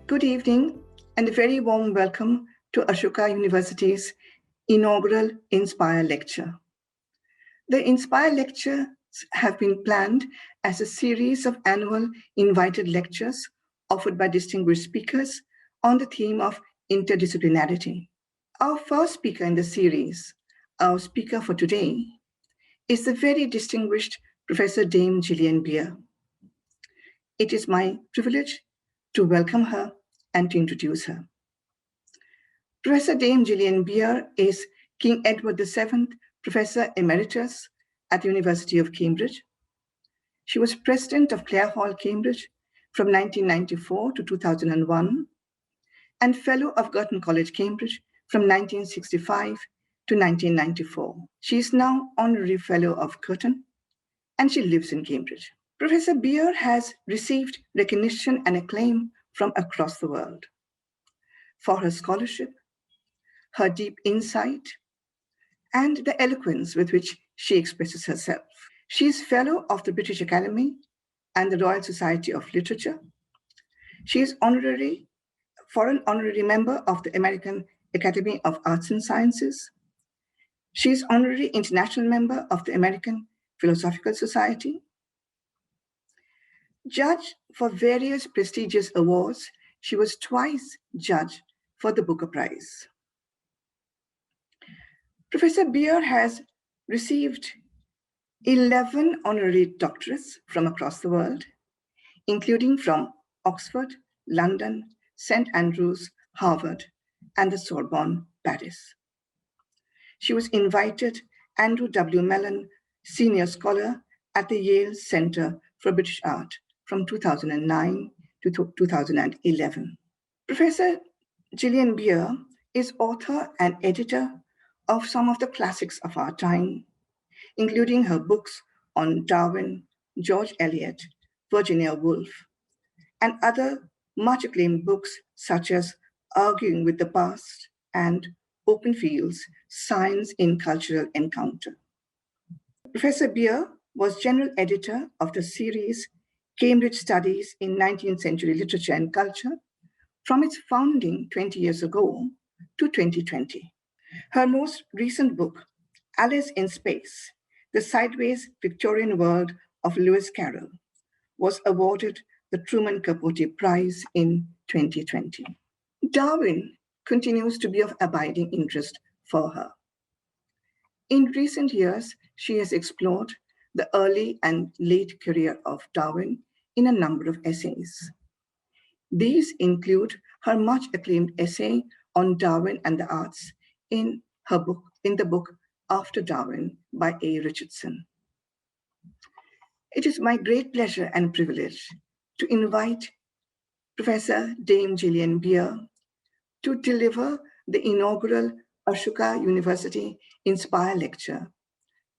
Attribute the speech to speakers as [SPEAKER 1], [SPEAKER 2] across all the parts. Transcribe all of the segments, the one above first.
[SPEAKER 1] Good evening and a very warm welcome to Ashoka University's inaugural Inspire Lecture. The Inspire Lectures have been planned as a series of annual invited lectures offered by distinguished speakers on the theme of interdisciplinarity. Our first speaker in the series, our speaker for today, is the very distinguished Professor Dame Gillian Beer. It is my privilege to welcome her and to introduce her. Professor Dame Gillian Beer is King Edward VII Professor Emeritus at the University of Cambridge. She was President of Clare Hall, Cambridge from 1994 to 2001 and Fellow of Girton College, Cambridge from 1965 to 1994. She is now Honorary Fellow of Girton and she lives in Cambridge. Professor Beer has received recognition and acclaim from across the world for her scholarship, her deep insight, and the eloquence with which she expresses herself. She is Fellow of the British Academy and the Royal Society of Literature. She is foreign honorary member of the American Academy of Arts and Sciences. She is honorary international member of the American Philosophical Society. Judge for various prestigious awards, she was twice judge for the Booker Prize. Professor Beer has received 11 honorary doctorates from across the world, including from Oxford, London, St. Andrews, Harvard, and the Sorbonne, Paris. She was invited Andrew W. Mellon Senior Scholar at the Yale Center for British Art from 2009 to 2011. Professor Gillian Beer is author and editor of some of the classics of our time, including her books on Darwin, George Eliot, Virginia Woolf, and other much acclaimed books such as Arguing with the Past and Open Fields, Science in Cultural Encounter. Professor Beer was general editor of the series Cambridge Studies in 19th Century Literature and Culture from its founding 20 years ago to 2020. Her most recent book, Alice in Space, The Sideways Victorian World of Lewis Carroll, was awarded the Truman Capote Prize in 2020. Darwin continues to be of abiding interest for her. In recent years, she has explored the early and late career of Darwin in a number of essays. These include her much acclaimed essay on Darwin and the Arts in the book After Darwin by A. Richardson. It is my great pleasure and privilege to invite Professor Dame Gillian Beer to deliver the inaugural Ashoka University Inspire Lecture,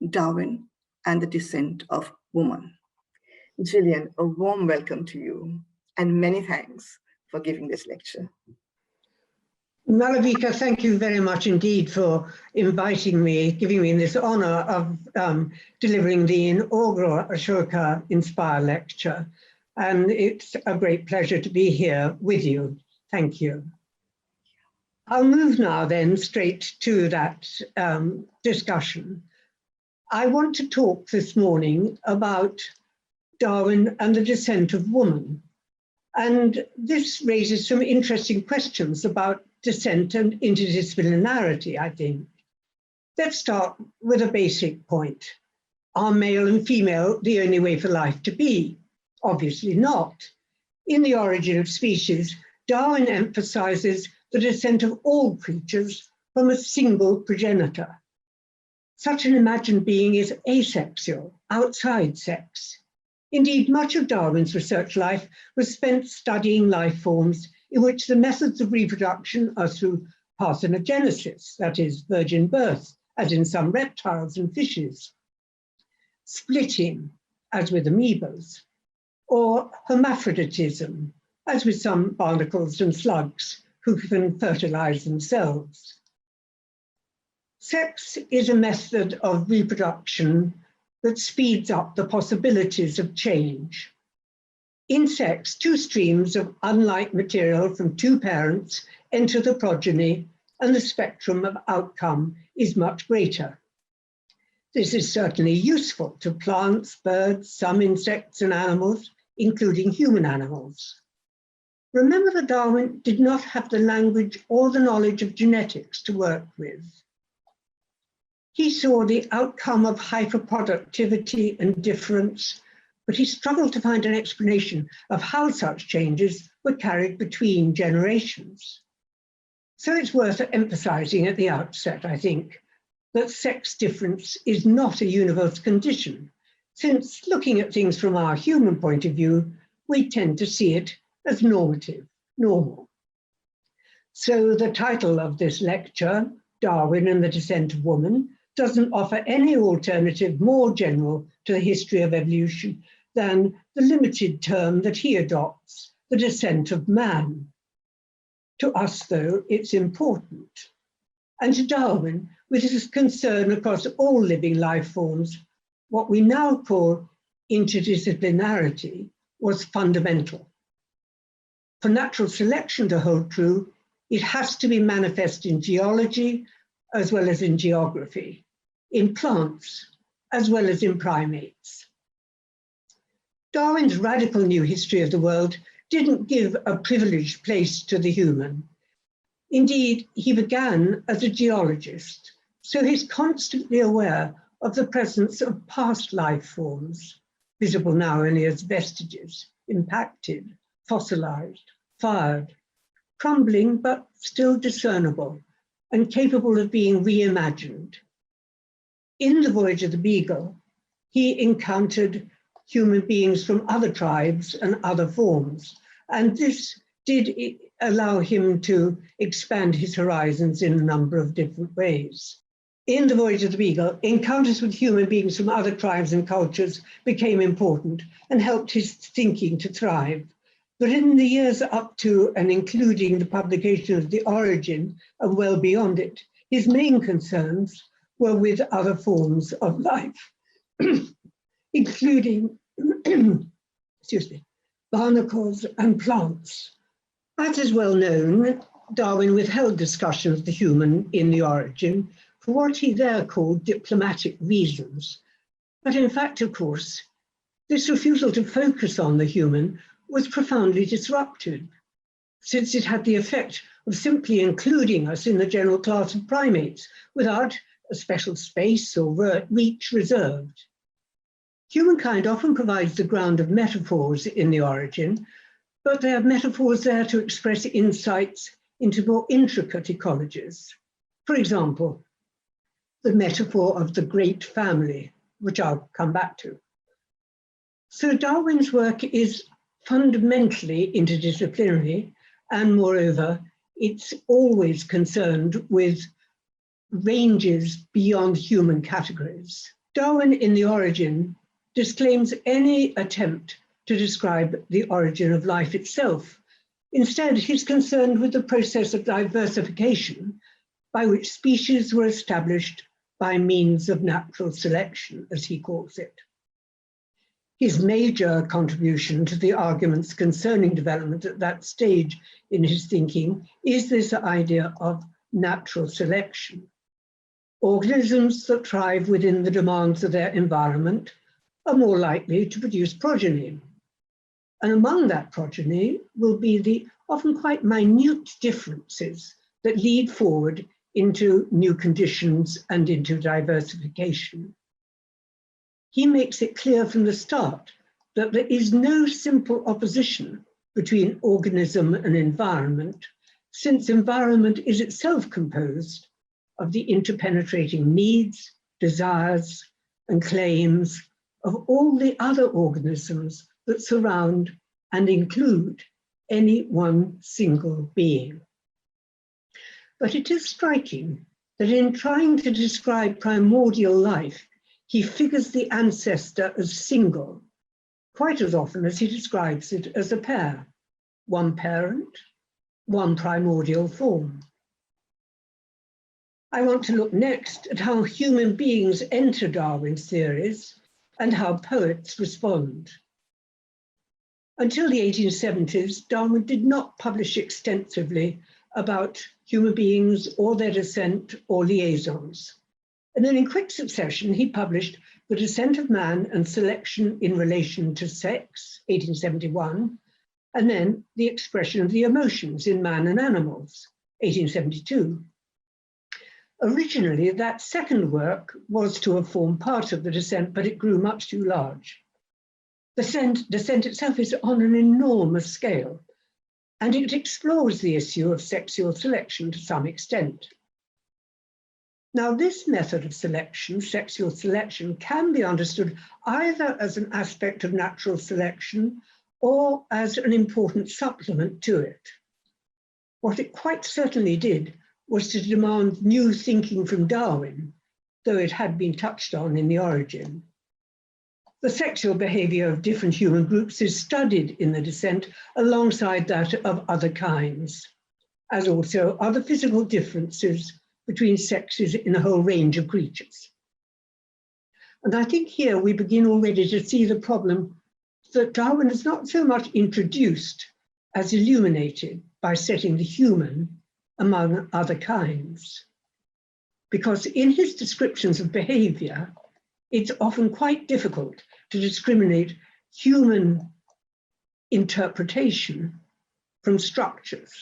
[SPEAKER 1] Darwin and the Descent of Woman. Gillian, a warm welcome to you and many thanks for giving this lecture.
[SPEAKER 2] Malavika, thank you very much indeed for inviting me, giving me this honor of delivering the inaugural Ashoka Inspire Lecture. And it's a great pleasure to be here with you. Thank you. I'll move now then straight to that discussion. I want to talk this morning about Darwin and the Descent of Woman. And this raises some interesting questions about descent and interdisciplinarity, I think. Let's start with a basic point. Are male and female the only way for life to be? Obviously not. In The Origin of Species, Darwin emphasizes the descent of all creatures from a single progenitor. Such an imagined being is asexual, outside sex. Indeed, much of Darwin's research life was spent studying life forms in which the methods of reproduction are through parthenogenesis, that is, virgin birth, as in some reptiles and fishes, splitting, as with amoebas, or hermaphroditism, as with some barnacles and slugs who can fertilize themselves. Sex is a method of reproduction that speeds up the possibilities of change. In sex, two streams of unlike material from two parents enter the progeny, and the spectrum of outcome is much greater. This is certainly useful to plants, birds, some insects and animals, including human animals. Remember that Darwin did not have the language or the knowledge of genetics to work with. He saw the outcome of hyperproductivity and difference, but he struggled to find an explanation of how such changes were carried between generations. So it's worth emphasizing at the outset, I think, that sex difference is not a universal condition, since looking at things from our human point of view, we tend to see it as normative, normal. So the title of this lecture, Darwin and the Descent of Woman, doesn't offer any alternative more general to the history of evolution than the limited term that he adopts, the descent of man. To us, though, it's important. And to Darwin, with his concern across all living life forms, what we now call interdisciplinarity was fundamental. For natural selection to hold true, it has to be manifest in geology as well as in geography, in plants as well as in primates. Darwin's radical new history of the world didn't give a privileged place to the human. Indeed, he began as a geologist, so he's constantly aware of the presence of past life forms, visible now only as vestiges, impacted, fossilized, fired, crumbling but still discernible and capable of being reimagined. In The Voyage of the Beagle, he encountered human beings from other tribes and other forms, and this did allow him to expand his horizons in a number of different ways. In The Voyage of the Beagle, encounters with human beings from other tribes and cultures became important and helped his thinking to thrive. But in the years up to and including the publication of The Origin and well beyond it, his main concerns were with other forms of life, including excuse me, barnacles and plants. As is well known, Darwin withheld discussion of the human in The Origin for what he there called diplomatic reasons. But in fact, of course, this refusal to focus on the human was profoundly disruptive, since it had the effect of simply including us in the general class of primates without a special space or reach reserved. Humankind often provides the ground of metaphors in The Origin, but they are metaphors there to express insights into more intricate ecologies. For example, the metaphor of the great family, which I'll come back to. So Darwin's work is fundamentally interdisciplinary, and moreover, it's always concerned with ranges beyond human categories. Darwin in The Origin disclaims any attempt to describe the origin of life itself. Instead, he's concerned with the process of diversification by which species were established by means of natural selection, as he calls it. His major contribution to the arguments concerning development at that stage in his thinking is this idea of natural selection. Organisms that thrive within the demands of their environment are more likely to produce progeny. And among that progeny will be the often quite minute differences that lead forward into new conditions and into diversification. He makes it clear from the start that there is no simple opposition between organism and environment, since environment is itself composed of the interpenetrating needs, desires, and claims of all the other organisms that surround and include any one single being. But it is striking that in trying to describe primordial life, he figures the ancestor as single, quite as often as he describes it as a pair, one parent, one primordial form. I want to look next at how human beings enter Darwin's theories and how poets respond. Until the 1870s, Darwin did not publish extensively about human beings or their descent or liaisons. And then in quick succession, he published The Descent of Man and Selection in Relation to Sex, 1871, and then The Expression of the Emotions in Man and Animals, 1872. Originally, that second work was to have formed part of The Descent, but it grew much too large. The descent itself is on an enormous scale, and it explores the issue of sexual selection to some extent. Now, this method of selection, sexual selection, can be understood either as an aspect of natural selection or as an important supplement to it. What it quite certainly did was to demand new thinking from Darwin, though it had been touched on in the origin. The sexual behavior of different human groups is studied in The Descent alongside that of other kinds, as also are the physical differences between sexes in a whole range of creatures. And I think here we begin already to see the problem that Darwin has not so much introduced as illuminated by setting the human among other kinds. Because in his descriptions of behavior, it's often quite difficult to discriminate human interpretation from structures.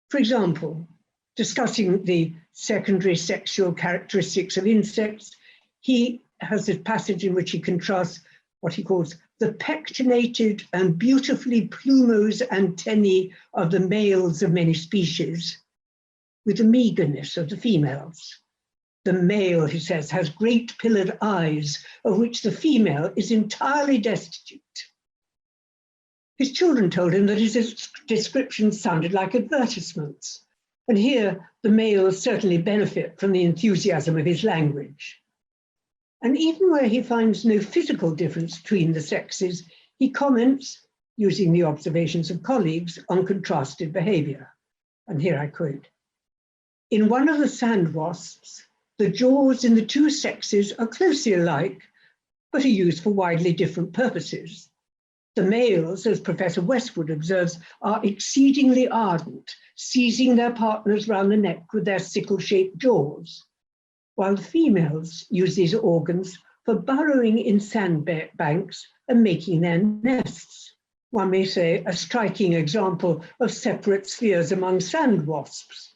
[SPEAKER 2] For example, discussing the secondary sexual characteristics of insects, he has this passage in which he contrasts what he calls the pectinated and beautifully plumose antennae of the males of many species with the meagerness of the females. The male, he says, has great pillared eyes, of which the female is entirely destitute. His children told him that his descriptions sounded like advertisements, and here the males certainly benefit from the enthusiasm of his language. And even where he finds no physical difference between the sexes, he comments, using the observations of colleagues, on contrasted behavior. And here I quote, "In one of the sand wasps, the jaws in the two sexes are closely alike, but are used for widely different purposes. The males, as Professor Westwood observes, are exceedingly ardent, seizing their partners round the neck with their sickle-shaped jaws, while the females use these organs for burrowing in sandbanks and making their nests. One may say a striking example of separate spheres among sand wasps.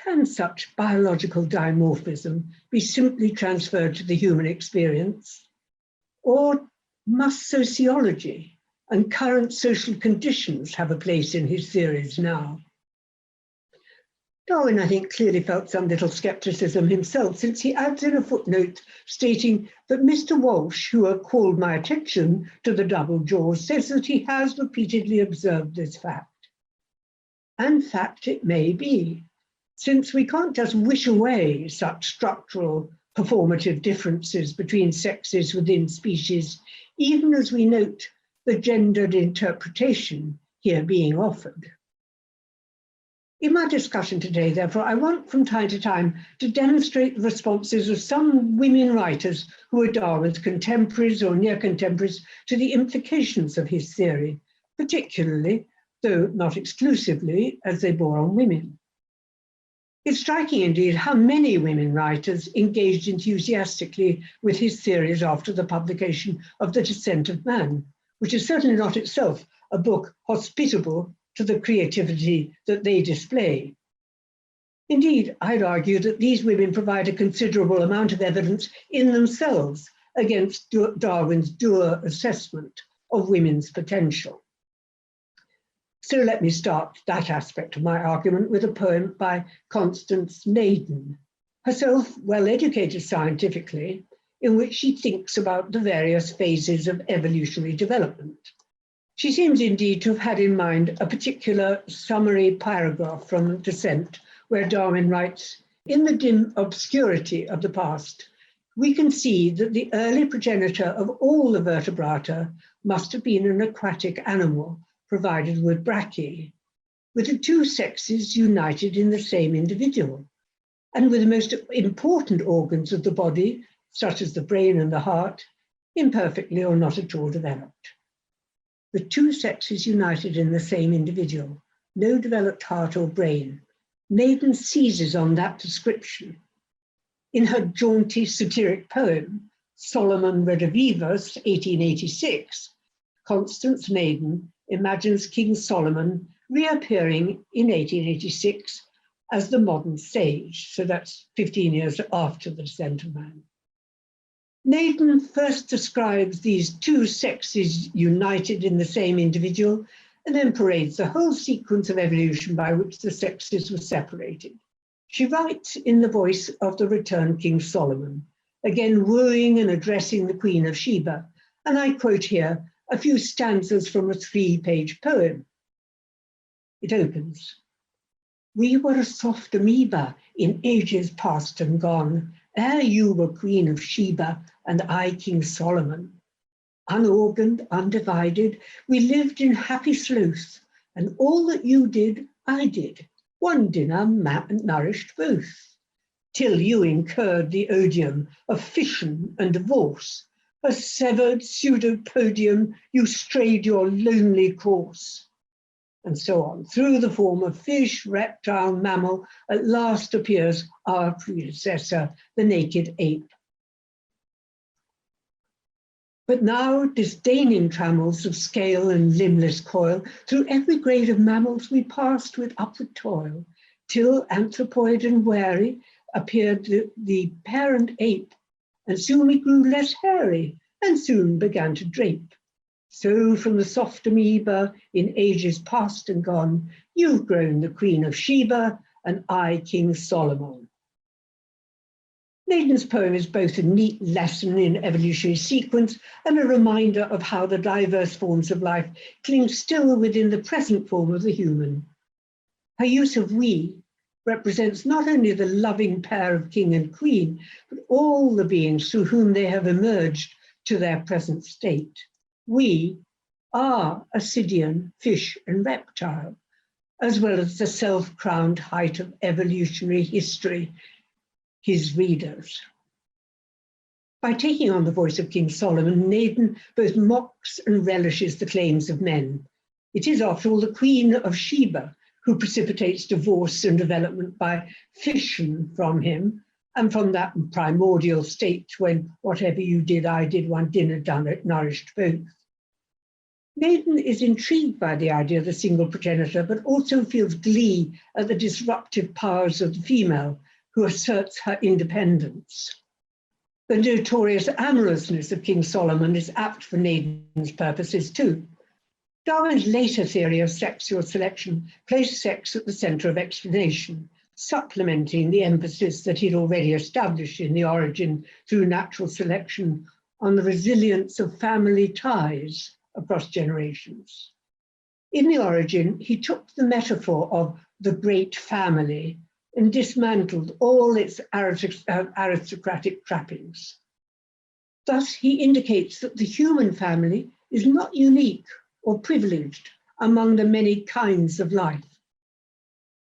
[SPEAKER 2] Can such biological dimorphism be simply transferred to the human experience? Or must sociology and current social conditions have a place in his theories now?" Darwin, I think, clearly felt some little skepticism himself, since he adds in a footnote stating that Mr. Walsh, who called my attention to the double jaws, says that he has repeatedly observed this fact. And fact it may be, since we can't just wish away such structural performative differences between sexes within species, even as we note the gendered interpretation here being offered. In my discussion today, therefore, I want from time to time to demonstrate the responses of some women writers who are Darwin's contemporaries or near contemporaries to the implications of his theory, particularly, though not exclusively, as they bore on women. It's striking indeed how many women writers engaged enthusiastically with his theories after the publication of The Descent of Man, which is certainly not itself a book hospitable to the creativity that they display. Indeed, I'd argue that these women provide a considerable amount of evidence in themselves against Darwin's dour assessment of women's potential. So let me start that aspect of my argument with a poem by Constance Naden, herself well-educated scientifically, in which she thinks about the various phases of evolutionary development. She seems indeed to have had in mind a particular summary paragraph from Descent, where Darwin writes, "In the dim obscurity of the past, we can see that the early progenitor of all the vertebrata must have been an aquatic animal provided with brachy, with the two sexes united in the same individual, and with the most important organs of the body, such as the brain and the heart, imperfectly or not at all developed." the two sexes united in the same individual, no developed heart or brain. Naden seizes on that description. In her jaunty satiric poem, Solomon Redivivus, 1886, Constance Naden imagines King Solomon reappearing in 1886 as the modern sage, so that's 15 years after the Descent of Man. Naden first describes these two sexes united in the same individual and then parades the whole sequence of evolution by which the sexes were separated. She writes in the voice of the returned King Solomon, again wooing and addressing the Queen of Sheba, and I quote here a few stanzas from a 3-page poem. It opens, "We were a soft amoeba in ages past and gone, ere you were Queen of Sheba and I King Solomon. Unorganed, undivided, we lived in happy sloth, and all that you did, I did. One dinner nourished both, till you incurred the odium of fission and divorce. A severed pseudopodium, you strayed your lonely course." And so on. Through the form of fish, reptile, mammal, at last appears our predecessor, the naked ape. But now, disdaining trammels of scale and limbless coil, through every grade of mammals we passed with upward toil, till anthropoid and wary appeared the parent ape, and soon we grew less hairy, and soon began to drape. So from the soft amoeba in ages past and gone, you've grown the Queen of Sheba, and I King Solomon. Naden's poem is both a neat lesson in evolutionary sequence and a reminder of how the diverse forms of life cling still within the present form of the human. Her use of we represents not only the loving pair of king and queen, but all the beings through whom they have emerged to their present state. We are Ascidian, fish and reptile, as well as the self-crowned height of evolutionary history, his readers. By taking on the voice of King Solomon, Naden both mocks and relishes the claims of men. It is, after all, the Queen of Sheba who precipitates divorce and development by fission from him, and from that primordial state when whatever you did, I did, one dinner done it, nourished both. Naden is intrigued by the idea of the single progenitor, but also feels glee at the disruptive powers of the female, who asserts her independence. The notorious amorousness of King Solomon is apt for Naden's purposes too. Darwin's later theory of sexual selection placed sex at the center of explanation, supplementing the emphasis that he'd already established in The Origin through natural selection on the resilience of family ties across generations. In The Origin, he took the metaphor of the great family and dismantled all its aristocratic trappings. Thus, he indicates that the human family is not unique or privileged among the many kinds of life.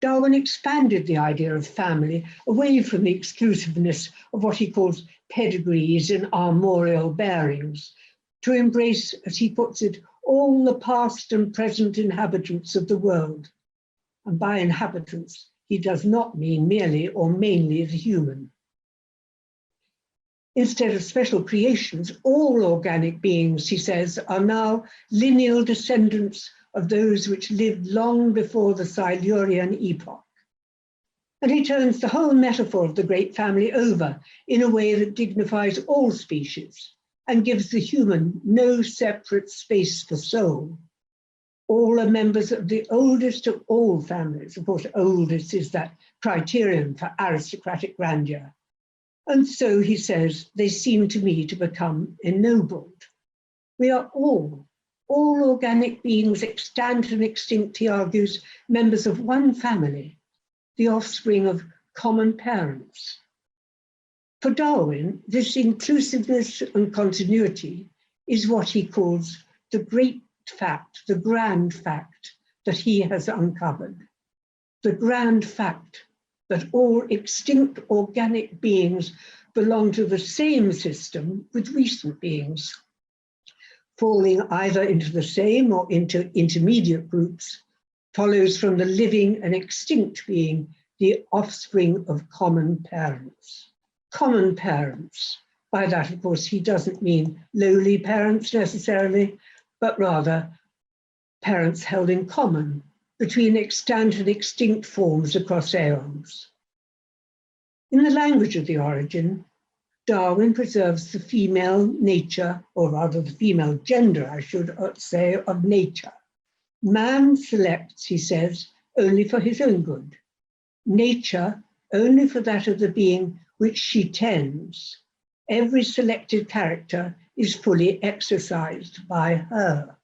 [SPEAKER 2] Darwin expanded the idea of family away from the exclusiveness of what he calls pedigrees and armorial bearings, to embrace, as he puts it, all the past and present inhabitants of the world. And by inhabitants, he does not mean merely or mainly the human. Instead of special creations, all organic beings, he says, are now lineal descendants of those which lived long before the Silurian epoch. And he turns the whole metaphor of the great family over in a way that dignifies all species and gives the human no separate space for soul. All are members of the oldest of all families. Of course, oldest is that criterion for aristocratic grandeur. And so, he says, they seem to me to become ennobled. We are all organic beings, extant and extinct, he argues, members of one family, the offspring of common parents. For Darwin, this inclusiveness and continuity is what he calls the great fact, the grand fact that he has uncovered. The grand fact that all extinct organic beings belong to the same system with recent beings. falling either into the same or into intermediate groups, follows from the living and extinct being the offspring of common parents. Common parents. By that, of course, he doesn't mean lowly parents necessarily, but rather parents held in common between extant and extinct forms across aeons. In the language of the origin, Darwin preserves the female nature, or rather the female gender, I should say, of nature. Man selects, he says, only for his own good. Nature only for that of the being which she tends. Every selected character is fully exercised by her.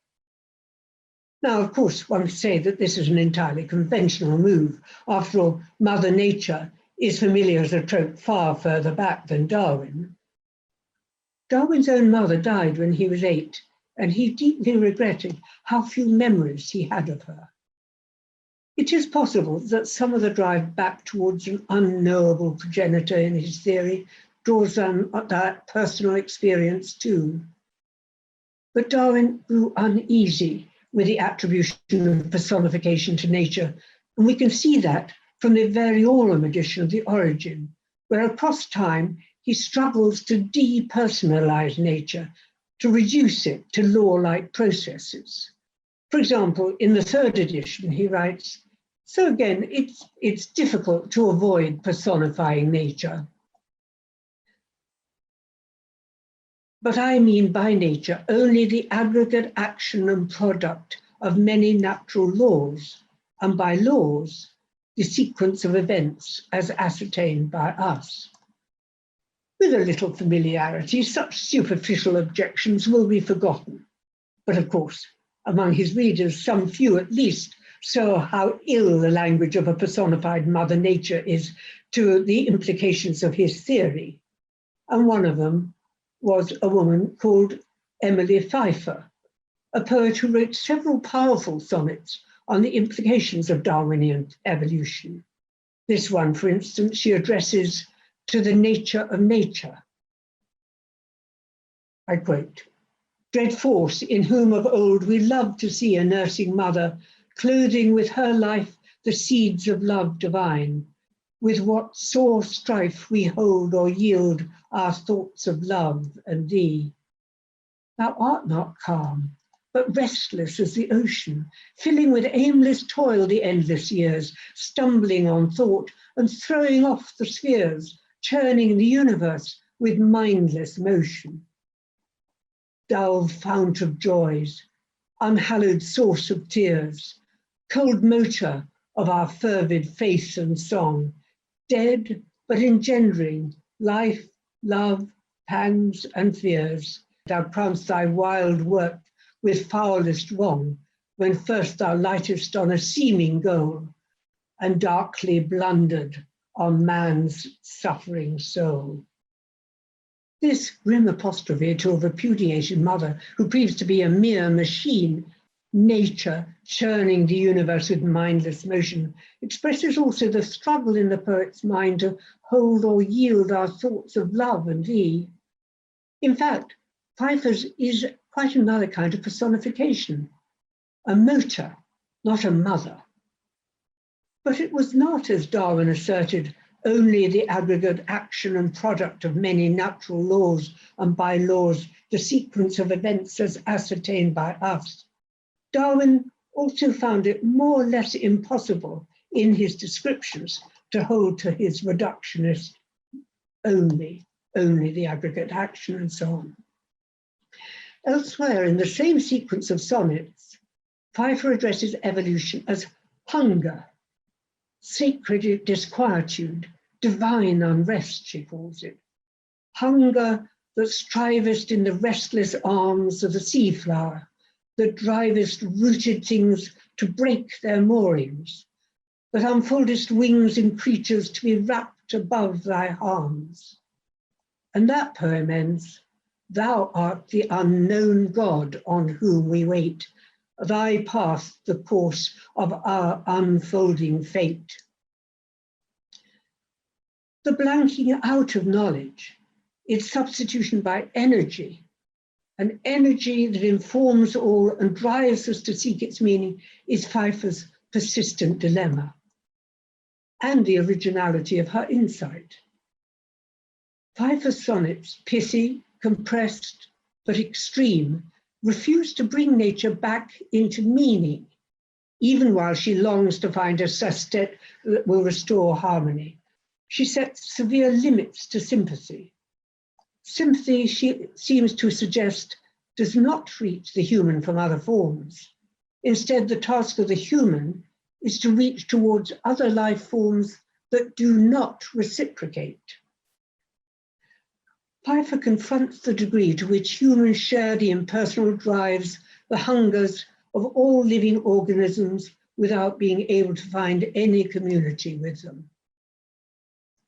[SPEAKER 2] Now, of course, one could say that this is an entirely conventional move. After all, Mother Nature is familiar as a trope far further back than Darwin. Darwin's own mother died when he was 8, and he deeply regretted how few memories he had of her. It is possible that some of the drive back towards an unknowable progenitor in his theory draws on that personal experience too. But Darwin grew uneasy with the attribution of personification to nature, and we can see that from the Variorum edition of the Origin, where across time he struggles to depersonalize nature, to reduce it to law-like processes. For example, in the 3rd edition, he writes, "So again, it's difficult to avoid personifying nature. But I mean by nature only the aggregate action and product of many natural laws, and by laws, the sequence of events as ascertained by us." With a little familiarity, such superficial objections will be forgotten. But of course, among his readers, some few at least saw how ill the language of a personified Mother Nature is to the implications of his theory. And one of them was a woman called Emily Pfeiffer, a poet who wrote several powerful sonnets on the implications of Darwinian evolution. This one, for instance, she addresses to the nature of nature. I quote, "Dread force, in whom of old we loved to see a nursing mother, clothing with her life the seeds of love divine, with what sore strife we hold or yield our thoughts of love and thee. Thou art not calm, but restless as the ocean, filling with aimless toil the endless years, stumbling on thought and throwing off the spheres, churning the universe with mindless motion. Dull fount of joys, unhallowed source of tears, cold motor of our fervid faith and song, dead but engendering life, love, pangs and fears. Thou crown'st thy wild work with foulest wrong, when first thou lightest on a seeming goal, and darkly blundered on man's suffering soul." This grim apostrophe to a repudiated mother who proves to be a mere machine, nature churning the universe with mindless motion, expresses also the struggle in the poet's mind to hold or yield our thoughts of love and thee. In fact, Pfeiffer's is quite another kind of personification, a motor, not a mother. But it was not, as Darwin asserted, only the aggregate action and product of many natural laws, and by laws, the sequence of events as ascertained by us. Darwin also found it more or less impossible in his descriptions to hold to his reductionist only the aggregate action and so on. Elsewhere in the same sequence of sonnets, Pfeiffer addresses evolution as hunger, sacred disquietude, divine unrest, she calls it. Hunger that strivest in the restless arms of the sea flower, that drivest rooted things to break their moorings, that unfoldest wings in creatures to be wrapped above thy harms. And that poem ends, "Thou art the unknown God on whom we wait, thy path the course of our unfolding fate." The blanking out of knowledge, its substitution by energy, an energy that informs all and drives us to seek its meaning, is Pfeiffer's persistent dilemma and the originality of her insight. Pfeiffer's sonnets, pithy, compressed, but extreme, refuse to bring nature back into meaning, even while she longs to find a sestet that will restore harmony. She sets severe limits to sympathy. Sympathy, she seems to suggest, does not reach the human from other forms. Instead, the task of the human is to reach towards other life forms that do not reciprocate. Pfeiffer confronts the degree to which humans share the impersonal drives, the hungers of all living organisms without being able to find any community with them.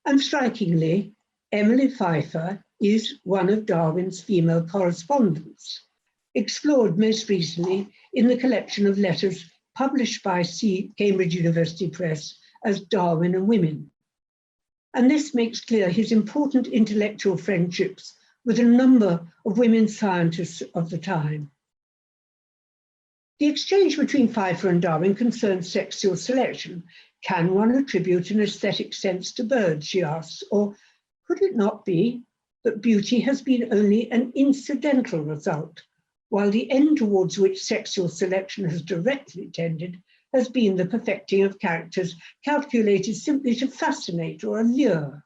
[SPEAKER 2] And strikingly, Emily Pfeiffer is one of Darwin's female correspondents, explored most recently in the collection of letters published by Cambridge University Press as Darwin and Women. And this makes clear his important intellectual friendships with a number of women scientists of the time. The exchange between Pfeiffer and Darwin concerns sexual selection. Can one attribute an aesthetic sense to birds, she asks, or could it not be that beauty has been only an incidental result, while the end towards which sexual selection has directly tended has been the perfecting of characters calculated simply to fascinate or allure?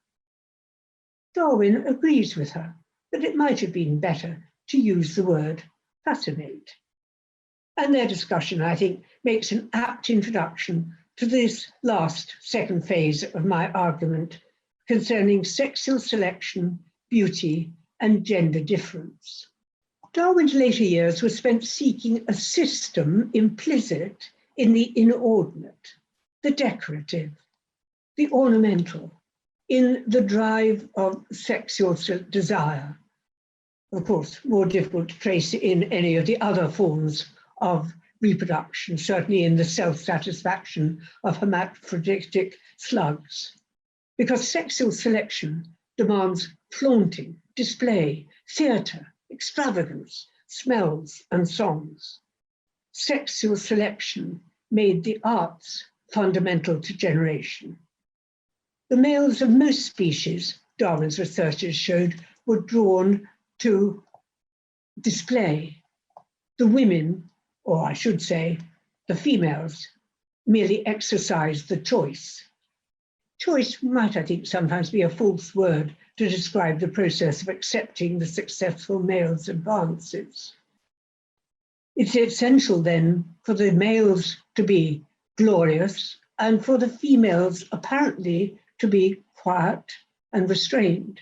[SPEAKER 2] Darwin agrees with her that it might have been better to use the word fascinate. And their discussion, I think, makes an apt introduction to this last second phase of my argument concerning sexual selection, beauty, and gender difference. Darwin's later years were spent seeking a system implicit in the inordinate, the decorative, the ornamental, in the drive of sexual desire. Of course, more difficult to trace in any of the other forms of reproduction, certainly in the self-satisfaction of hermaphroditic slugs, because sexual selection demands flaunting, display, theatre, extravagance, smells, and songs. Sexual selection made the arts fundamental to generation. The males of most species, Darwin's researchers showed, were drawn to display. The women, or I should say, the females, merely exercised the choice. Choice might, I think, sometimes be a false word to describe the process of accepting the successful male's advances. It's essential then for the males to be glorious and for the females apparently to be quiet and restrained.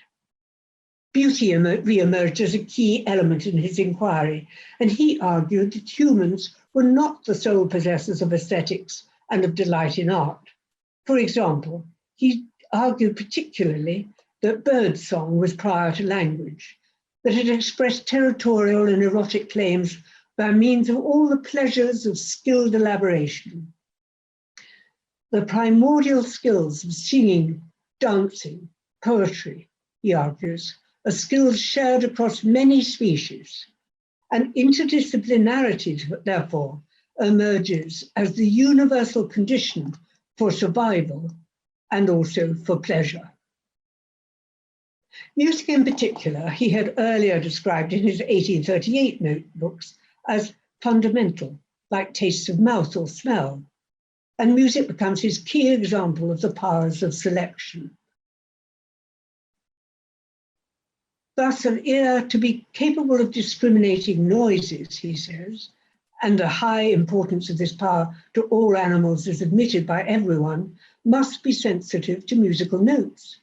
[SPEAKER 2] Beauty re-emerged as a key element in his inquiry, and he argued that humans were not the sole possessors of aesthetics and of delight in art. For example, he argued particularly that birdsong was prior to language, that it expressed territorial and erotic claims by means of all the pleasures of skilled elaboration. The primordial skills of singing, dancing, poetry, he argues, are skills shared across many species, and interdisciplinarity, therefore, emerges as the universal condition for survival and also for pleasure. Music in particular, he had earlier described in his 1838 notebooks as fundamental, like tastes of mouth or smell, and music becomes his key example of the powers of selection. Thus, an ear to be capable of discriminating noises, he says, and the high importance of this power to all animals is admitted by everyone, must be sensitive to musical notes.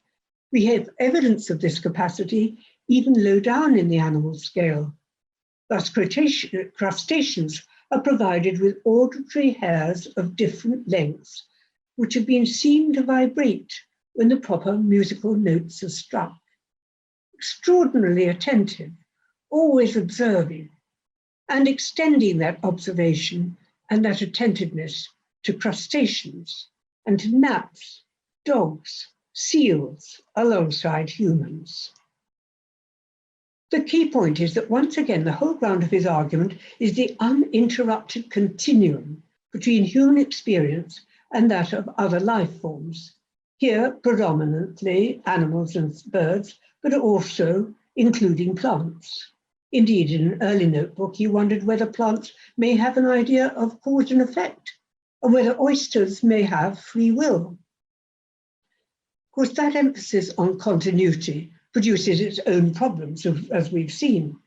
[SPEAKER 2] We have evidence of this capacity even low down in the animal scale. Thus, crustaceans are provided with auditory hairs of different lengths, which have been seen to vibrate when the proper musical notes are struck. Extraordinarily attentive, always observing, and extending that observation and that attentiveness to crustaceans and to gnats, dogs, seals, alongside humans. The key point is that once again, the whole ground of his argument is the uninterrupted continuum between human experience and that of other life forms. Here, predominantly animals and birds, but also including plants. Indeed, in an early notebook, he wondered whether plants may have an idea of cause and effect, and whether oysters may have free will. Of course, that emphasis on continuity produces its own problems, as we've seen.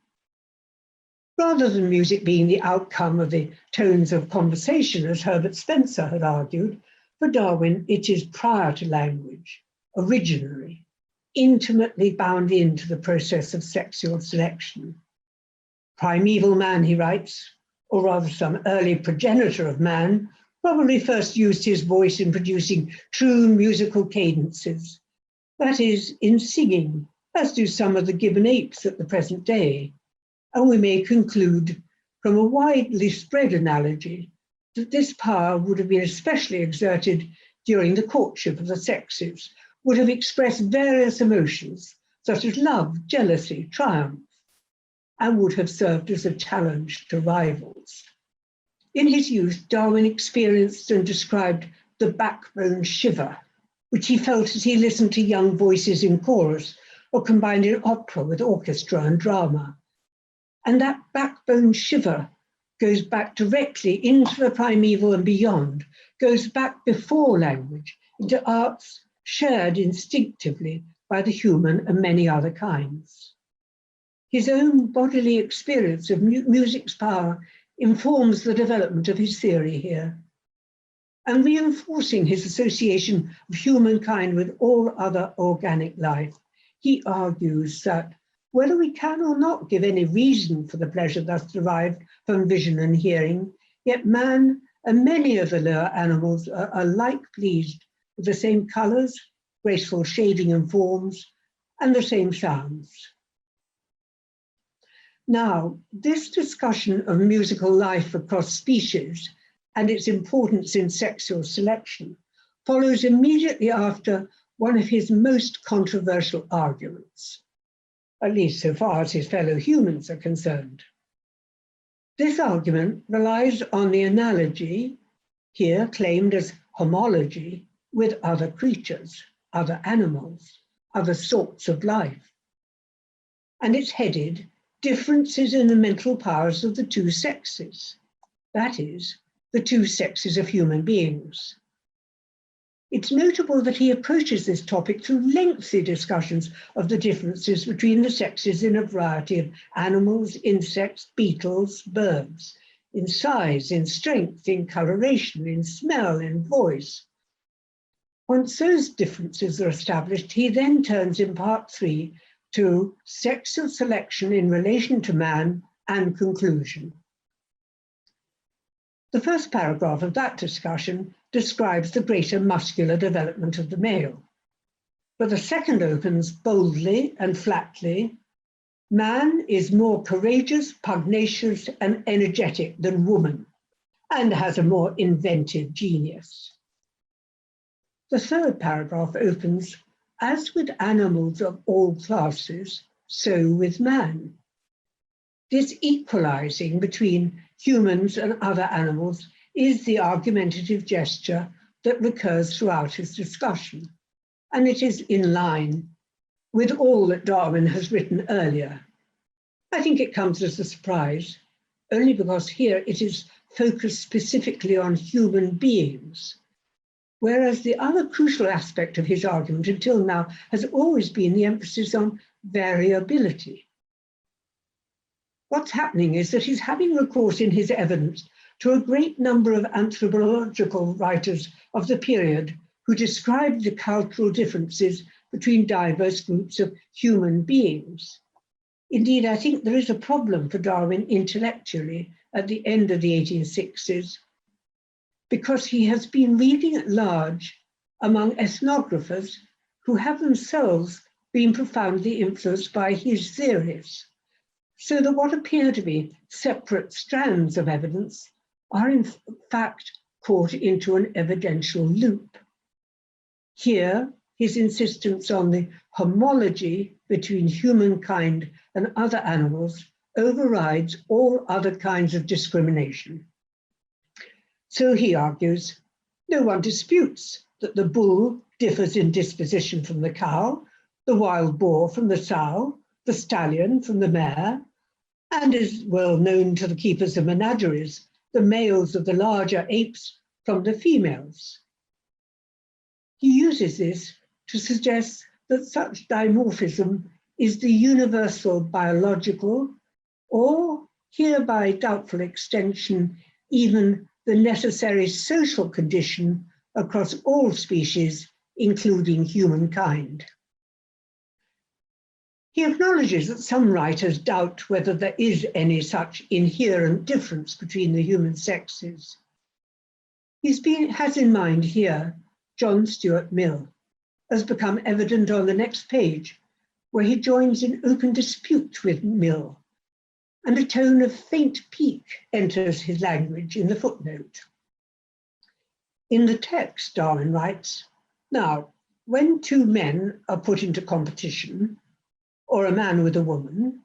[SPEAKER 2] Rather than music being the outcome of the tones of conversation, as Herbert Spencer had argued, for Darwin, it is prior to language, originary, intimately bound into the process of sexual selection. Primeval man, he writes, or rather some early progenitor of man, probably first used his voice in producing true musical cadences, that is, in singing, as do some of the gibbon apes at the present day. And we may conclude from a widely spread analogy that this power would have been especially exerted during the courtship of the sexes, would have expressed various emotions such as love, jealousy, triumph, and would have served as a challenge to rivals. In his youth, Darwin experienced and described the backbone shiver, which he felt as he listened to young voices in chorus or combined in opera with orchestra and drama. And that backbone shiver goes back directly into the primeval and beyond, goes back before language, into arts shared instinctively by the human and many other kinds. His own bodily experience of music's power informs the development of his theory here. And reinforcing his association of humankind with all other organic life, he argues that whether we can or not give any reason for the pleasure thus derived from vision and hearing, yet man and many of the lower animals are alike pleased with the same colours, graceful shading and forms, and the same sounds. Now, this discussion of musical life across species and its importance in sexual selection follows immediately after one of his most controversial arguments, at least so far as his fellow humans are concerned. This argument relies on the analogy, here claimed as homology, with other creatures, other animals, other sorts of life. And it's headed Differences in the Mental Powers of the Two Sexes, that is, the two sexes of human beings. It's notable that he approaches this topic through lengthy discussions of the differences between the sexes in a variety of animals, insects, beetles, birds, in size, in strength, in coloration, in smell, in voice. Once those differences are established, he then turns in part 3 to sexual selection in relation to man and conclusion. The first paragraph of that discussion describes the greater muscular development of the male. But the second opens boldly and flatly. Man is more courageous, pugnacious, and energetic than woman, and has a more inventive genius. The third paragraph opens, as with animals of all classes, so with man. This equalizing between humans and other animals is the argumentative gesture that recurs throughout his discussion, and it is in line with all that Darwin has written earlier. I think it comes as a surprise, only because here it is focused specifically on human beings, whereas the other crucial aspect of his argument until now has always been the emphasis on variability. What's happening is that he's having recourse in his evidence to a great number of anthropological writers of the period who described the cultural differences between diverse groups of human beings. Indeed, I think there is a problem for Darwin intellectually at the end of the 1860s, because he has been reading at large among ethnographers who have themselves been profoundly influenced by his theories, so that what appear to be separate strands of evidence are in fact caught into an evidential loop. Here, his insistence on the homology between humankind and other animals overrides all other kinds of discrimination. So he argues, no one disputes that the bull differs in disposition from the cow, the wild boar from the sow, the stallion from the mare, and is well known to the keepers of menageries, the males of the larger apes from the females. He uses this to suggest that such dimorphism is the universal biological, or here by doubtful extension, even the necessary social condition across all species, including humankind. He acknowledges that some writers doubt whether there is any such inherent difference between the human sexes. He has in mind here John Stuart Mill, as become evident on the next page, where he joins in open dispute with Mill, and a tone of faint pique enters his language in the footnote. In the text, Darwin writes, now, when two men are put into competition, or a man with a woman,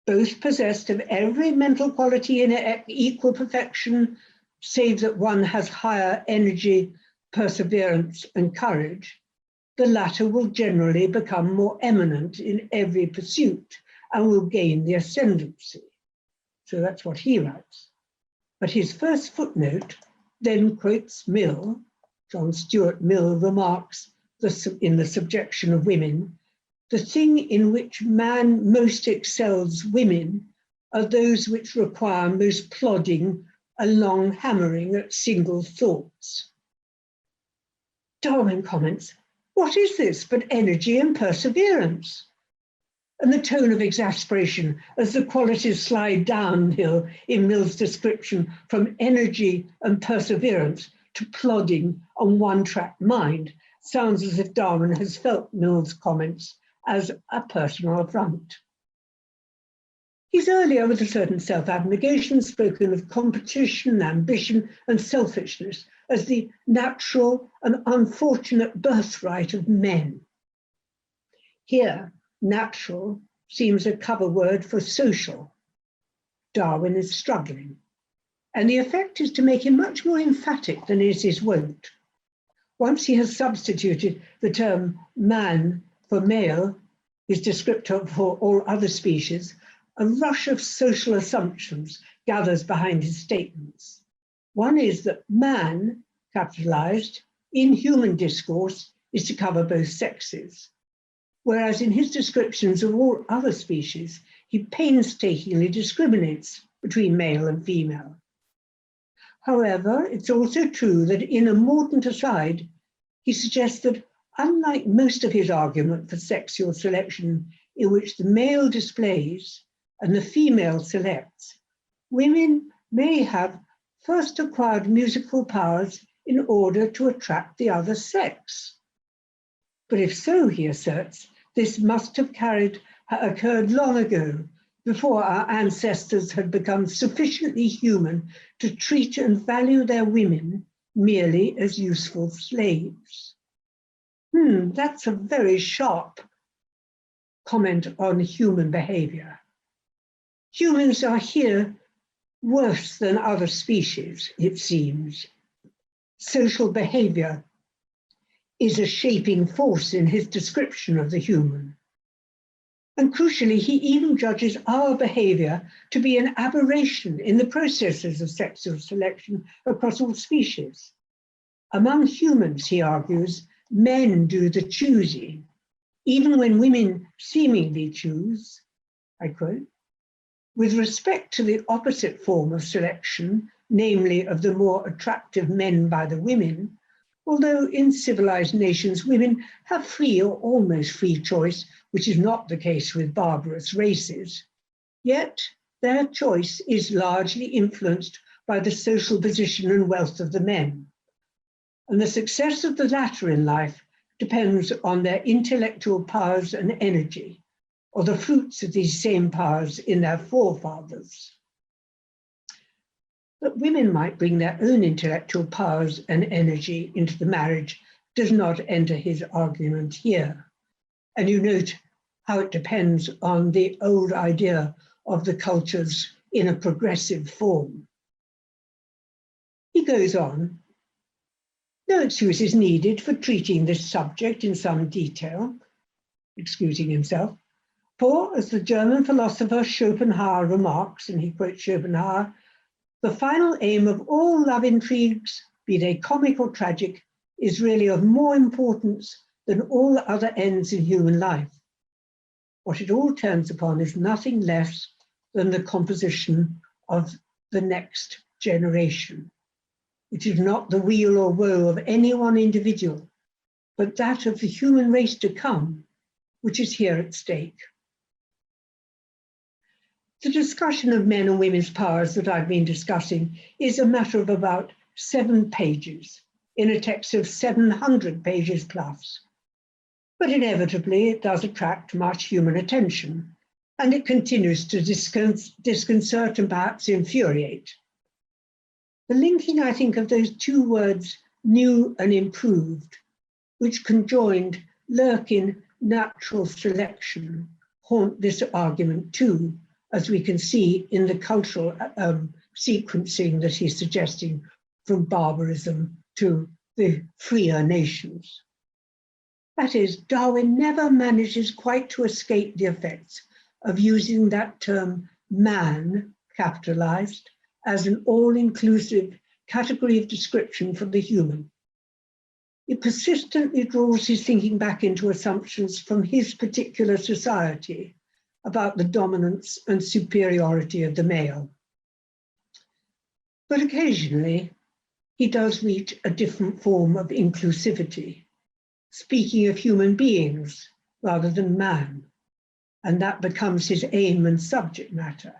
[SPEAKER 2] both possessed of every mental quality in equal perfection, save that one has higher energy, perseverance, and courage, the latter will generally become more eminent in every pursuit and will gain the ascendancy. So that's what he writes. But his first footnote then quotes Mill. John Stuart Mill remarks in The Subjection of Women, the thing in which man most excels women are those which require most plodding and long hammering at single thoughts. Darwin comments, what is this but energy and perseverance? And the tone of exasperation as the qualities slide downhill in Mill's description from energy and perseverance to plodding on one-track mind sounds as if Darwin has felt Mill's comments as a personal affront. He's earlier, with a certain self-abnegation, spoken of competition, ambition, and selfishness as the natural and unfortunate birthright of men. Here, natural seems a cover word for social. Darwin is struggling, and the effect is to make him much more emphatic than is his wont. Once he has substituted the term man for male, his descriptor for all other species, a rush of social assumptions gathers behind his statements. One is that man, capitalized, in human discourse is to cover both sexes, whereas in his descriptions of all other species, he painstakingly discriminates between male and female. However, it's also true that in A Mordant Aside, he suggests that unlike most of his argument for sexual selection, in which the male displays and the female selects, women may have first acquired musical powers in order to attract the other sex. But if so, he asserts, this must have occurred long ago, before our ancestors had become sufficiently human to treat and value their women merely as useful slaves. That's a very sharp comment on human behavior. Humans are here worse than other species, it seems. Social behavior is a shaping force in his description of the human. And crucially, he even judges our behavior to be an aberration in the processes of sexual selection across all species. Among humans, he argues, men do the choosing, even when women seemingly choose, I quote, with respect to the opposite form of selection, namely of the more attractive men by the women, although in civilized nations women have free or almost free choice, which is not the case with barbarous races, yet their choice is largely influenced by the social position and wealth of the men. And the success of the latter in life depends on their intellectual powers and energy, or the fruits of these same powers in their forefathers. But women might bring their own intellectual powers and energy into the marriage does not enter his argument here. And you note how it depends on the old idea of the cultures in a progressive form. He goes on, no excuse is needed for treating this subject in some detail, excusing himself, for, as the German philosopher Schopenhauer remarks, and he quotes Schopenhauer, the final aim of all love intrigues, be they comic or tragic, is really of more importance than all other ends in human life. What it all turns upon is nothing less than the composition of the next generation. It is not the weal or woe of any one individual, but that of the human race to come, which is here at stake. The discussion of men and women's powers that I've been discussing is a matter of about 7 pages in a text of 700 pages plus. But inevitably, it does attract much human attention, and it continues to disconcert and perhaps infuriate. The linking, I think, of those 2 words, new and improved, which conjoined lurk in natural selection, haunt this argument too, as we can see in the cultural sequencing that he's suggesting from barbarism to the freer nations. That is, Darwin never manages quite to escape the effects of using that term man, capitalized, as an all-inclusive category of description for the human. He persistently draws his thinking back into assumptions from his particular society about the dominance and superiority of the male. But occasionally, he does reach a different form of inclusivity, speaking of human beings rather than man, and that becomes his aim and subject matter.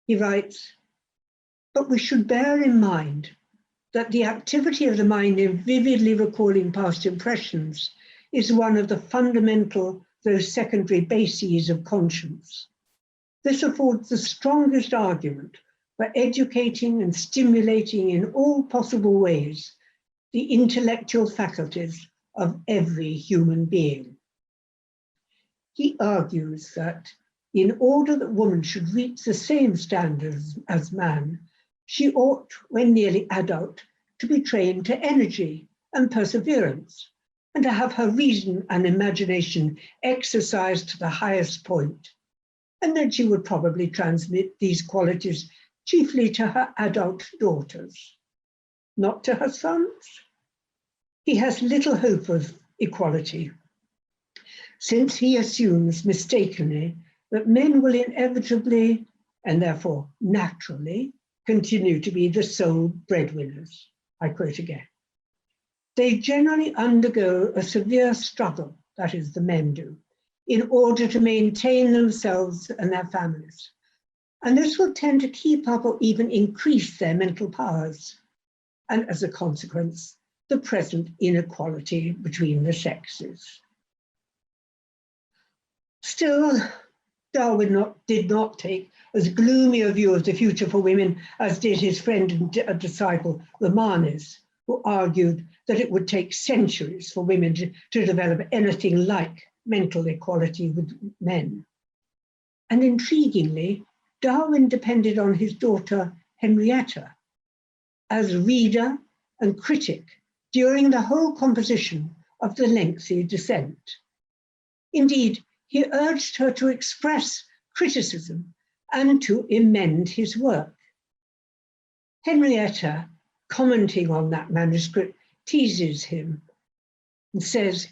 [SPEAKER 2] He writes, but we should bear in mind that the activity of the mind in vividly recalling past impressions is one of the fundamental, though secondary, bases of conscience. This affords the strongest argument for educating and stimulating in all possible ways the intellectual faculties of every human being. He argues that in order that woman should reach the same standards as man, she ought, when nearly adult, to be trained to energy and perseverance, and to have her reason and imagination exercised to the highest point. And then she would probably transmit these qualities chiefly to her adult daughters, not to her sons. He has little hope of equality, since he assumes mistakenly that men will inevitably, and therefore naturally, continue to be the sole breadwinners. I quote again. They generally undergo a severe struggle, that is, the men do, in order to maintain themselves and their families. And this will tend to keep up or even increase their mental powers, and as a consequence, the present inequality between the sexes. Still, Darwin did not take as gloomy a view of the future for women as did his friend and disciple Romanes, who argued that it would take centuries for women to develop anything like mental equality with men. And intriguingly, Darwin depended on his daughter Henrietta as reader and critic during the whole composition of the lengthy Descent. Indeed, he urged her to express criticism and to amend his work. Henrietta, commenting on that manuscript, teases him and says,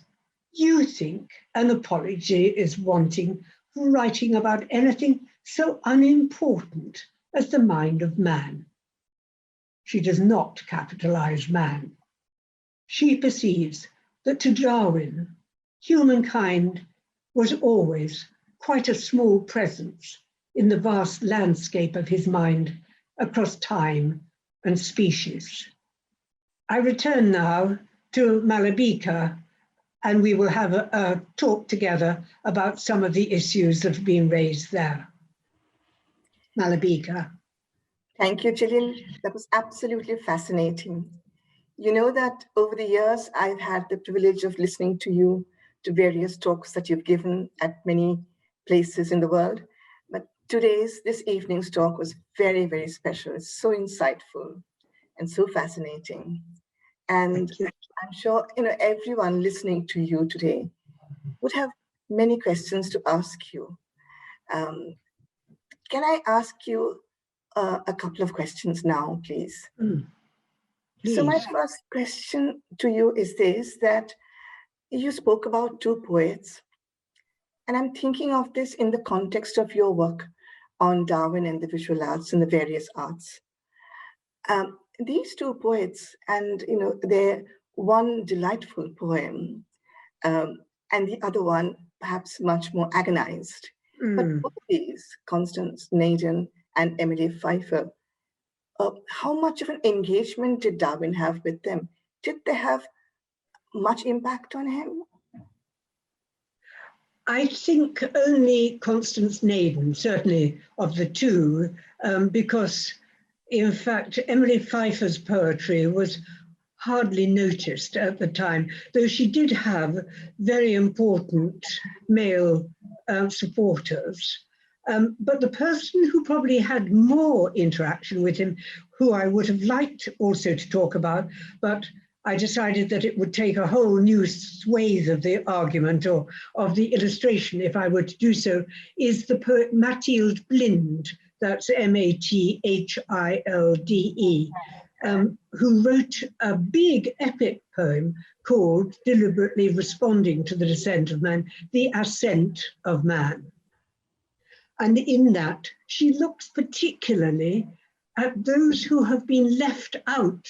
[SPEAKER 2] "You think an apology is wanting for writing about anything so unimportant as the mind of man." She does not capitalize man. She perceives that to Darwin, humankind was always quite a small presence in the vast landscape of his mind across time and species. I return now to Malavika, and we will have a talk together about some of the issues that have been raised there. Malavika.
[SPEAKER 1] Thank you, Gillian. That was absolutely fascinating. You know that over the years, I've had the privilege of listening to you to various talks that you've given at many places in the world. But this evening's talk was very, very special. It's so insightful and so fascinating. And
[SPEAKER 2] Thank you.
[SPEAKER 1] I'm sure everyone listening to you today would have many questions to ask you. Um, can I ask you a couple of questions now, please? So my
[SPEAKER 2] Please.
[SPEAKER 1] first question to you is this, that you spoke about two poets, and I'm thinking of this in the context of your work on Darwin and the visual arts and the various arts. These two poets, and their one delightful poem, and the other one perhaps much more agonized. But both these, Constance Naden and Emily Pfeiffer, how much of an engagement did Darwin have with them? Did they have much impact on him?
[SPEAKER 2] I think only Constance Naden, certainly of the two, because in fact, Emily Pfeiffer's poetry was hardly noticed at the time, though she did have very important male supporters. But the person who probably had more interaction with him, who I would have liked also to talk about, but I decided that it would take a whole new swathe of the argument or of the illustration if I were to do so, is the poet Mathilde Blind, that's Mathilde, who wrote a big epic poem called, deliberately responding to the descent of man, The Ascent of Man. And in that, she looks particularly at those who have been left out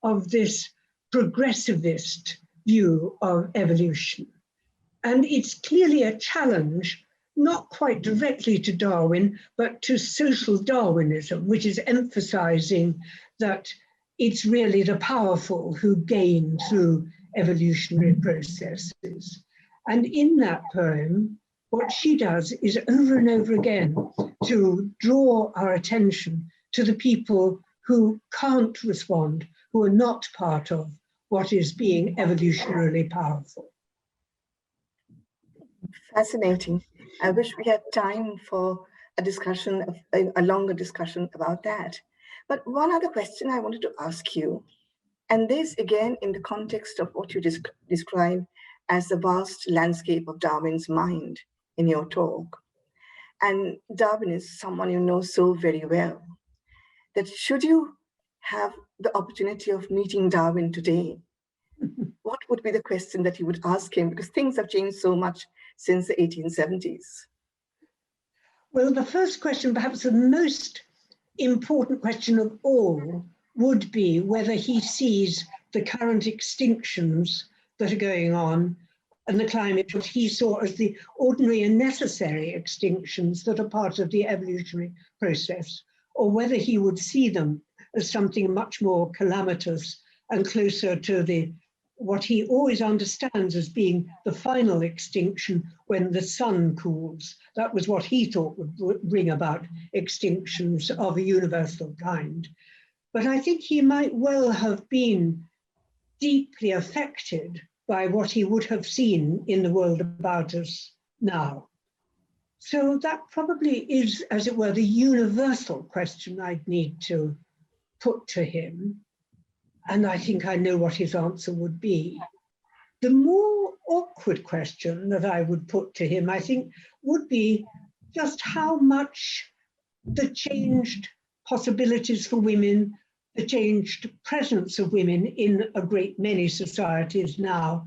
[SPEAKER 2] of this progressivist view of evolution. And it's clearly a challenge, not quite directly to Darwin, but to social Darwinism, which is emphasizing that it's really the powerful who gain through evolutionary processes. And in that poem, what she does is over and over again to draw our attention to the people who can't respond, who are not part of what is being evolutionarily powerful.
[SPEAKER 1] Fascinating. I wish we had time for a discussion, a longer discussion about that. But one other question I wanted to ask you, and this again in the context of what you describe as the vast landscape of Darwin's mind in your talk. And Darwin is someone you know so very well, that should you have the opportunity of meeting Darwin today, what would be the question that you would ask him? Because things have changed so much since the 1870s.
[SPEAKER 2] Well, the first question, perhaps the most important question of all, would be whether he sees the current extinctions that are going on and the climate which he saw as the ordinary and necessary extinctions that are part of the evolutionary process, or whether he would see them as something much more calamitous and closer to what he always understands as being the final extinction when the sun cools. That was what he thought would bring about extinctions of a universal kind. But I think he might well have been deeply affected by what he would have seen in the world about us now. So that probably is, as it were, the universal question I'd need to put to him. And I think I know what his answer would be. The more awkward question that I would put to him, I think, would be just how much the changed possibilities for women, the changed presence of women in a great many societies now,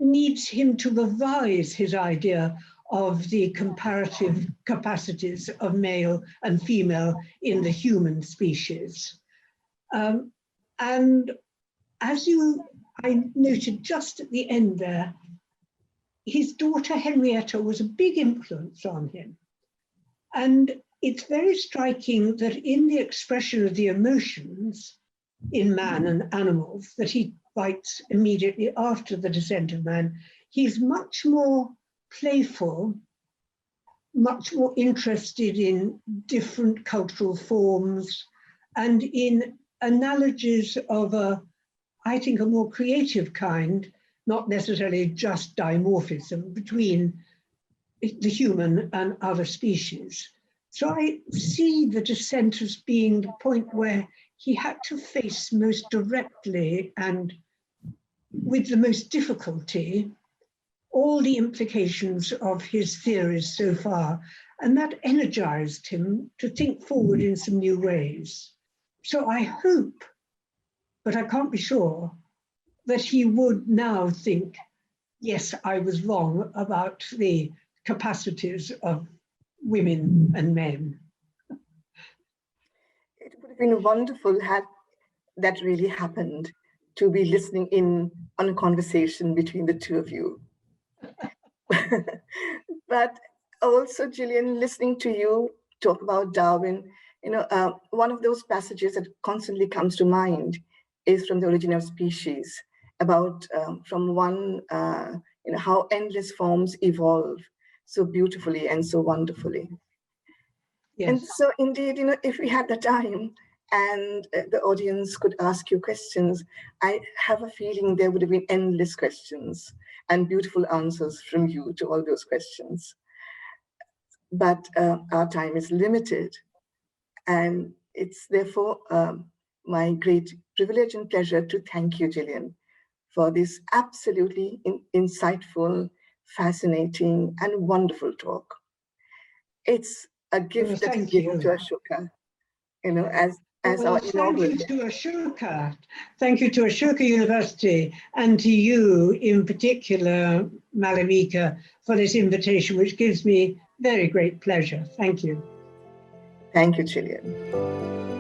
[SPEAKER 2] needs him to revise his idea of the comparative capacities of male and female in the human species. And as I noted just at the end there, his daughter Henrietta was a big influence on him. And it's very striking that in the expression of the emotions in man and animals that he writes immediately after The Descent of Man, he's much more playful, much more interested in different cultural forms and in analogies of I think, a more creative kind, not necessarily just dimorphism between the human and other species. So I see the descent as being the point where he had to face most directly and with the most difficulty all the implications of his theories so far, and that energized him to think forward in some new ways. So I hope, but I can't be sure, that he would now think, yes, I was wrong about the capacities of women and men.
[SPEAKER 1] It would have been wonderful had that really happened, to be listening in on a conversation between the two of you. But also, Gillian, listening to you talk about Darwin, one of those passages that constantly comes to mind is from The Origin of Species, about from one, how endless forms evolve so beautifully and so wonderfully.
[SPEAKER 2] Yes.
[SPEAKER 1] And so indeed, if we had the time and the audience could ask you questions, I have a feeling there would have been endless questions and beautiful answers from you to all those questions. But our time is limited. And it's therefore my great privilege and pleasure to thank you, Gillian, for this absolutely insightful, fascinating, and wonderful talk. It's a gift that you give to Ashoka, as our inaugural.
[SPEAKER 2] Thank you to Ashoka. Thank you to Ashoka University and to you in particular, Malamika, for this invitation, which gives me very great pleasure. Thank you.
[SPEAKER 1] Thank you, Gillian.